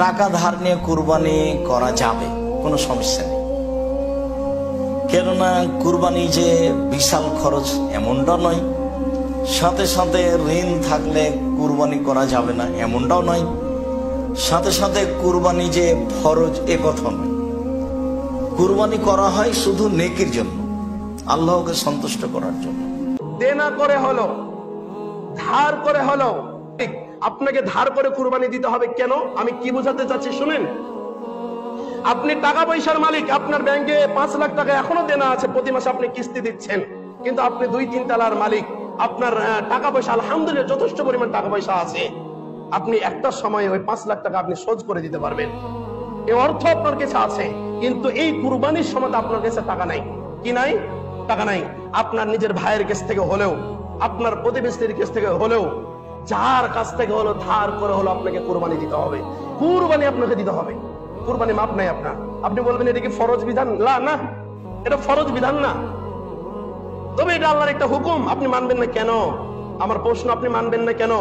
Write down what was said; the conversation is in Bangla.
টাকা ধার নিয়ে কুরবানি করা যাবে, কোনো সমস্যা নেই। কেননা কুরবানি যে বিশাল খরচ এমনটা নয়, সাথে সাথে ঋণ থাকলে কুরবানি করা যাবে না এমনটাও নয়, সাথে সাথে কুরবানি যে ফরজ এ কথা নয়। কুরবানি করা হয় শুধু নেকির জন্য, আল্লাহকে সন্তুষ্ট করার জন্য। দেনা করে হলো, ধার করে হলো, আপনাকে ধার করে কুরবানি দিতে হবে কেন? আমি কি বোঝাতে চাচ্ছি শুনেন। আপনি টাকা পয়সার মালিক, আপনার ব্যাংকে 5 লাখ টাকা এখনো দেনা আছে, প্রতি মাসে আপনি কিস্তি দিচ্ছেন, কিন্তু আপনি 2-3 তলার মালিক, আপনার টাকা পয়সা আলহামদুলিল্লাহ যথেষ্ট পরিমাণ টাকা পয়সা আছে, আপনি একটা সময় ওই 5 লাখ টাকা আপনি শোধ করে দিতে পারবেন, এই অর্থ আপনার কাছে আছে। কিন্তু এই কুরবানির সময় আপনার কাছে টাকা নাই। কি নাই? টাকা নাই। আপনার নিজের ভাইয়ের কাছ থেকে হলেও, আপনার প্রতিবেশীর কাছ থেকে হলেও, যার কাছ থেকে হলো ধার করে হলো আপনাকে কুরবানি দিতে হবে। কুরবানি আপনাকে দিতে হবে। কুরবানি মাপ নাই আপনার। আপনি বলবেন এটা কি ফরজ বিধান? না, এটা ফরজ বিধান না, তবে এটা আল্লাহর একটা হুকুম। আপনি মানবেন না কেন? আমার প্রশ্ন, আপনি মানবেন না কেন?